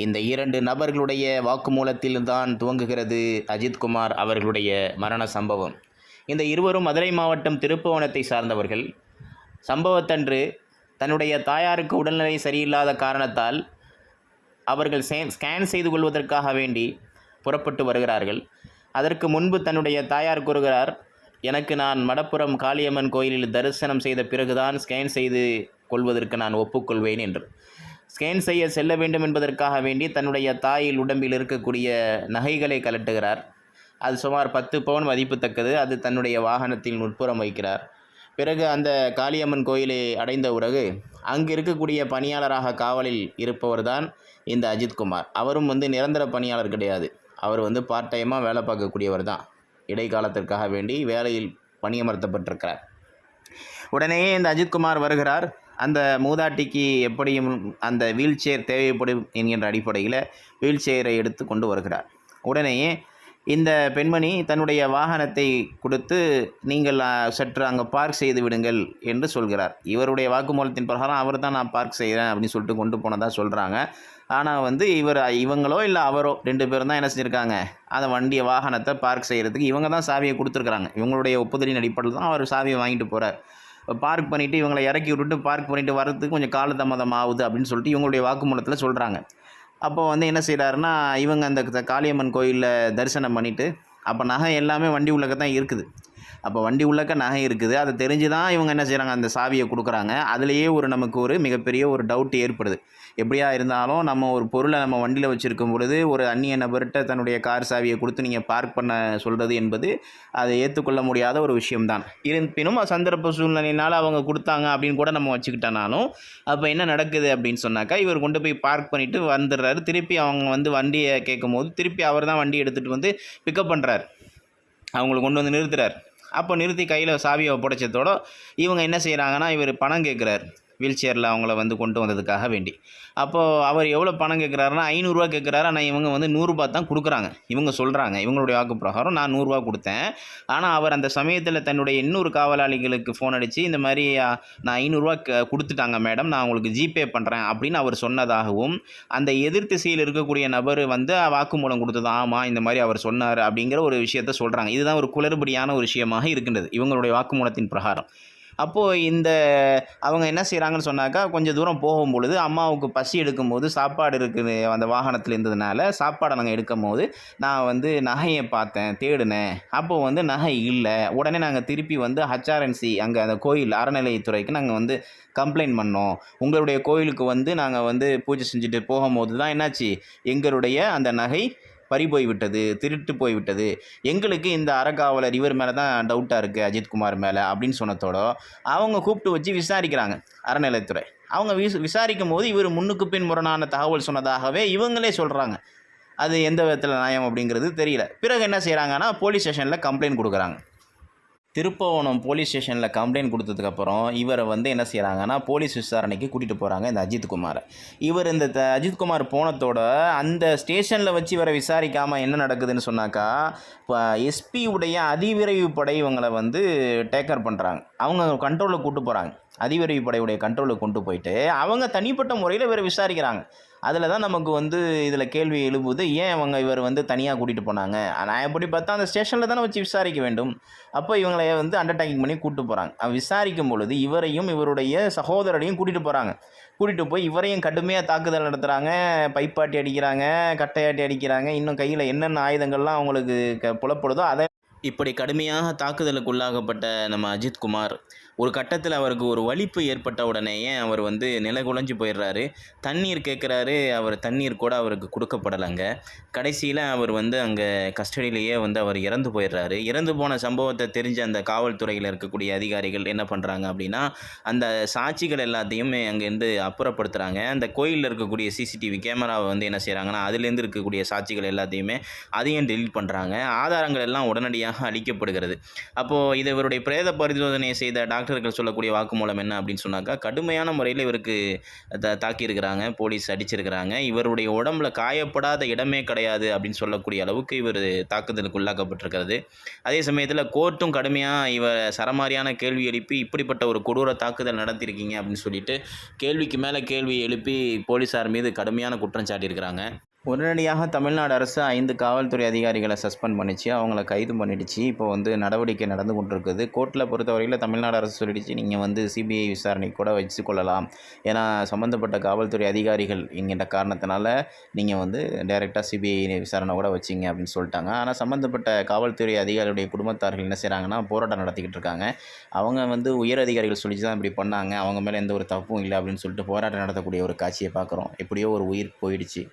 இந்த இரண்டு நபர்களுடைய வாக்குமூலத்தில்தான் துவங்குகிறது அஜித்குமார் அவர்களுடைய மரண சம்பவம். இந்த இருவரும் மதுரை மாவட்டம் திருப்புவனத்தை சார்ந்தவர்கள். சம்பவத்தன்று தன்னுடைய தாயாருக்கு உடல்நிலை சரியில்லாத காரணத்தால் அவர்கள் ஸ்கேன் செய்து கொள்வதற்காக வேண்டி புறப்பட்டு வருகிறார்கள். அதற்கு முன்பு தன்னுடைய தாயார் கூறுகிறார், எனக்கு நான் மடப்புறம் காளியம்மன் கோயிலில் தரிசனம் செய்த பிறகுதான் ஸ்கேன் செய்து கொள்வதற்கு நான் ஒப்புக்கொள்வேன் என்று. ஸ்கேன் செய்ய செல்ல வேண்டும் என்பதற்காக வேண்டி தன்னுடைய தாயில் உடம்பில் இருக்கக்கூடிய நகைகளை கலட்டுகிறார். அது சுமார் 10 பவுன் மதிப்புத்தக்கது. அது தன்னுடைய வாகனத்தில் உட்புறம் வைக்கிறார். பிறகு அந்த காளியம்மன் கோயிலை அடைந்த பிறகு அங்கு இருக்கக்கூடிய பணியாளராக காவலில் இருப்பவர் தான் இந்த அஜித்குமார். அவரும் நிரந்தர பணியாளர் கிடையாது. அவர் பார்ட் டைமாக வேலை பார்க்கக்கூடியவர் தான். இடைக்காலத்திற்காக வேண்டி வேலையில் பணியமர்த்தப்பட்டிருக்கிறார். உடனேயே இந்த அஜித்குமார் வருகிறார். அந்த மூதாட்டிக்கு எப்படியும் அந்த வீல் சேர் தேவைப்படும் என்கின்ற அடிப்படையில் வீல் சேரை எடுத்து கொண்டு வருகிறார். உடனேயே இந்த பெண்மணி தன்னுடைய வாகனத்தை கொடுத்து, நீங்கள் சற்று அங்கே பார்க் செய்து விடுங்கள் என்று சொல்கிறார். இவருடைய வாக்குமூலத்தின் பிரகாரம் அவர் தான் நான் பார்க் செய்கிறேன் அப்படின்னு சொல்லிட்டு கொண்டு போனதாக சொல்கிறாங்க. ஆனால் இவங்களோ இல்லை அவரோ 2 பேரும் தான் என்ன செஞ்சுருக்காங்க, அந்த வாகனத்தை பார்க் செய்கிறதுக்கு இவங்க தான் சாவியை கொடுத்துருக்குறாங்க. இவங்களுடைய ஒப்புதலின் அடிப்படையில் தான் அவர் சாவியை வாங்கிட்டு போகிறார். பார்க் பண்ணிவிட்டு இவங்களை இறக்கி விட்டுட்டு பார்க் பண்ணிவிட்டு வர்றதுக்கு கொஞ்சம் காலதாமதம் ஆகுது அப்படின்னு சொல்லிட்டு இவங்களுடைய வாக்குமூலத்தில் சொல்கிறாங்க. அப்போ என்ன செய்கிறாருன்னா, இவங்க அந்த காளியம்மன் கோயிலில் தரிசனம் பண்ணிவிட்டு, அப்போ நகை எல்லாமே வண்டி உள்ளக்க தான் இருக்குது. அப்போ வண்டி உள்ளக்க நகை இருக்குது. அதை தெரிஞ்சு தான் இவங்க என்ன செய்கிறாங்க, அந்த சாவியை கொடுக்குறாங்க. அதுலேயே நமக்கு ஒரு மிகப்பெரிய ஒரு டவுட் ஏற்படுது. எப்படியா இருந்தாலும் நம்ம ஒரு பொருளை நம்ம வண்டியில் வச்சுருக்கும் பொழுது ஒரு அந்நிய நபர்கிட்ட தன்னுடைய கார் சாவியை கொடுத்து நீங்கள் பார்க் பண்ண சொல்கிறது என்பது அதை ஏற்றுக்கொள்ள முடியாத ஒரு விஷயம்தான். இருப்பினும் சந்தர்ப்ப சூழ்நிலையினால் அவங்க கொடுத்தாங்க அப்படின்னு கூட நம்ம வச்சுக்கிட்டனாலும், அப்போ என்ன நடக்குது அப்படின்னு சொன்னாக்கா, இவர் கொண்டு போய் பார்க் பண்ணிவிட்டு வந்துடுறாரு. திருப்பி அவங்க வண்டியை கேட்கும் போது திருப்பி அவர் தான் வண்டியை எடுத்துகிட்டு பிக்கப் பண்ணுறாரு. அவங்களை கொண்டு நிறுத்துறார். அப்போ நிறுத்தி கையில் சாவியை ஒப்படைச்சதோடு இவங்க என்ன செய்கிறாங்கன்னா, இவர் பணம் கேட்குறாரு வீல் சேரில் அவங்கள கொண்டு வந்ததுக்காக வேண்டி. அப்போது அவர் எவ்வளோ பணம் கேட்குறாருன்னா 500 கேட்குறாரு. ஆனால் இவங்க 100 தான் கொடுக்குறாங்க. இவங்க சொல்கிறாங்க, இவங்களுடைய வாக்கு பிரகாரம் நான் 100 கொடுத்தேன். ஆனால் அவர் அந்த சமயத்தில் தன்னுடைய இன்னொரு காவலாளிகளுக்கு ஃபோன் அடித்து, இந்த மாதிரி நான் 500 கொடுத்துட்டாங்க மேடம், நான் உங்களுக்கு ஜிபே பண்ணுறேன் அப்படின்னு அவர் சொன்னதாகவும், அந்த எதிர் திசையில் இருக்கக்கூடிய நபர் வாக்குமூலம் கொடுத்தது ஆமாம் இந்த மாதிரி அவர் சொன்னார் அப்படிங்கிற ஒரு விஷயத்த சொல்கிறாங்க. இதுதான் ஒரு குளறுபடியான ஒரு விஷயமாக இருக்கின்றது இவங்களுடைய வாக்குமூலத்தின் பிரகாரம். அப்போது அவங்க என்ன செய்கிறாங்கன்னு சொன்னாக்கா, கொஞ்சம் தூரம் போகும்பொழுது அம்மாவுக்கு பசி எடுக்கும்போது சாப்பாடு இருக்குது அந்த வாகனத்தில் இருந்ததுனால சாப்பாடை நாங்கள் எடுக்கும்போது நான் நகையை பார்த்தேன், தேடினேன். அப்போது நகை இல்லை. உடனே நாங்கள் திருப்பி HRNC அங்கே அந்த கோயில் அறநிலையத்துறைக்கு நாங்கள் கம்ப்ளைண்ட் பண்ணோம். உங்களுடைய கோயிலுக்கு நாங்கள் பூஜை செஞ்சுட்டு போகும்போது தான் என்னாச்சு, எங்களுடைய அந்த நகை பறி போய்விட்டது, திருட்டு போய்விட்டது. எங்களுக்கு இந்த அறக்காவலர் இவர் மேலே தான் டவுட்டாக இருக்குது, அஜித்குமார் மேலே அப்படின்னு சொன்னதோட அவங்க கூப்பிட்டு வச்சு விசாரிக்கிறாங்க அறநிலையத்துறை. அவங்க விசாரிக்கும் போது இவர் முன்னுக்கு பின் முரணான தகவல் சொன்னதாகவே இவங்களே சொல்கிறாங்க. அது எந்த விதத்தில் நியாயம் அப்படிங்கிறது தெரியல. பிறகு என்ன செய்கிறாங்கன்னா, போலீஸ் ஸ்டேஷனில் கம்ப்ளைண்ட் கொடுக்குறாங்க. திருப்புவனம் போலீஸ் ஸ்டேஷனில் கம்ப்ளைண்ட் கொடுத்ததுக்கப்புறம் இவரை என்ன செய்கிறாங்கன்னா, போலீஸ் விசாரணைக்கு கூட்டிகிட்டு போகிறாங்க இந்த அஜித்குமாரை. இவர் இந்த அஜித்குமார் போனதோட அந்த ஸ்டேஷனில் வச்சு இவரை விசாரிக்காமல் என்ன நடக்குதுன்னு சொன்னாக்கா, இப்போ எஸ்பி உடைய அதிவிரைவு படை இவங்களை டேக்கர் பண்ணுறாங்க. அவங்க கண்ட்ரோலில் கூட்டு போகிறாங்க. அதிவிரைவு படையுடைய கண்ட்ரோலுக்கு கொண்டு போயிட்டு அவங்க தனிப்பட்ட முறையில் இவரை விசாரிக்கிறாங்க. அதில் தான் நமக்கு இதில் கேள்வி எழுப்புது, ஏன் இவர் தனியாக கூட்டிகிட்டு போனாங்க? நான் எப்படி பார்த்தா அந்த ஸ்டேஷனில் தானே வச்சு விசாரிக்க வேண்டும். அப்போ இவங்களை அண்டர்டேக்கிங் பண்ணி கூப்பிட்டு போகிறாங்க. விசாரிக்கும் பொழுது இவரையும் இவருடைய சகோதரரையும் கூட்டிகிட்டு போகிறாங்க. கூட்டிகிட்டு போய் இவரையும் கடுமையாக தாக்குதல் நடத்துகிறாங்க. பைப்பாட்டி அடிக்கிறாங்க, கட்டையாட்டி அடிக்கிறாங்க. இன்னும் கையில் என்னென்ன ஆயுதங்கள்லாம் அவங்களுக்கு புலப்படுதோ அதை இப்படி கடுமையாக தாக்குதலுக்கு உள்ளாகப்பட்ட நம்ம அஜித்குமார் ஒரு கட்டத்தில் அவருக்கு ஒரு வலிப்பு ஏற்பட்ட உடனேயே அவர் நிலகுலைஞ்சு போயிடுறாரு. தண்ணீர் கேட்குறாரு. அவர் தண்ணீர் கூட அவருக்கு கொடுக்கப்படலைங்க. கடைசியில் அவர் அங்கே கஸ்டடியிலேயே அவர் இறந்து போயிடுறாரு. இறந்து போன சம்பவத்தை தெரிஞ்ச அந்த காவல்துறையில் இருக்கக்கூடிய அதிகாரிகள் என்ன பண்ணுறாங்க அப்படின்னா, அந்த சாட்சிகள் எல்லாத்தையுமே அங்கேருந்து அப்புறப்படுத்துகிறாங்க. அந்த கோயிலில் இருக்கக்கூடிய சிசிடிவி கேமராவை என்ன செய்கிறாங்கன்னா, அதுலேருந்து இருக்கக்கூடிய சாட்சிகள் எல்லாத்தையுமே அதையும் டெலீட் பண்ணுறாங்க. ஆதாரங்கள் எல்லாம் உடனடியாக அளிக்கப்படுகிறது. அப்போது இது இவருடைய பிரேத பரிசோதனை செய்த டாக்டர் டாக்டர்கள் சொல்லக்கூடிய வாக்குமூலம் என்ன அப்படின்னு சொன்னாக்கா, கடுமையான முறையில் இவருக்கு தாக்கியிருக்கிறாங்க, போலீஸ் அடிச்சிருக்கிறாங்க. இவருடைய உடம்புல காயப்படாத இடமே கிடையாது அப்படின்னு சொல்லக்கூடிய அளவுக்கு இவர் தாக்குதலுக்கு உள்ளாக்கப்பட்டிருக்கிறது. அதே சமயத்தில் கோர்ட்டும் கடுமையாக சரமாரியான கேள்வி எழுப்பி இப்படிப்பட்ட ஒரு கொடூர தாக்குதல் நடத்தியிருக்கீங்க அப்படின்னு சொல்லிட்டு கேள்விக்கு மேலே கேள்வி எழுப்பி போலீஸார் மீது கடுமையான குற்றம் சாட்டியிருக்கிறாங்க. உடனடியாக தமிழ்நாடு அரசு 5 காவல்துறை அதிகாரிகளை சஸ்பெண்ட் பண்ணிச்சு. அவங்கள கைது பண்ணிடுச்சு. இப்போ வந்து நடவடிக்கை நடந்து கொண்டிருக்குது. கோர்ட்டில் பொறுத்தவரையில் தமிழ்நாடு அரசு சொல்லிடுச்சு, நீங்கள் வந்து சிபிஐ விசாரணைக்கு கூட வச்சு கொள்ளலாம். ஏன்னா சம்மந்தப்பட்ட காவல்துறை அதிகாரிகள் என்கின்ற காரணத்தினால நீங்கள் வந்து டைரெக்டாக சிபிஐ விசாரணை கூட வச்சிங்க அப்படின்னு சொல்லிட்டாங்க. ஆனால் சம்மந்தப்பட்ட காவல்துறை அதிகாரிகளுடைய குடும்பத்தார்கள் என்ன செய்கிறாங்கன்னா, போராட்டம் நடத்திக்கிட்டு இருக்காங்க. அவங்க வந்து உயர் அதிகாரிகள் சொல்லிச்சு தான் இப்படி பண்ணாங்க, அவங்க மேலே எந்த ஒரு தப்பும் இல்லை அப்படின்னு சொல்லிட்டு போராட்டம் நடத்தக்கூடிய ஒரு காட்சியை பார்க்குறோம். எப்படியோ ஒரு உயிர் போயிடுச்சு.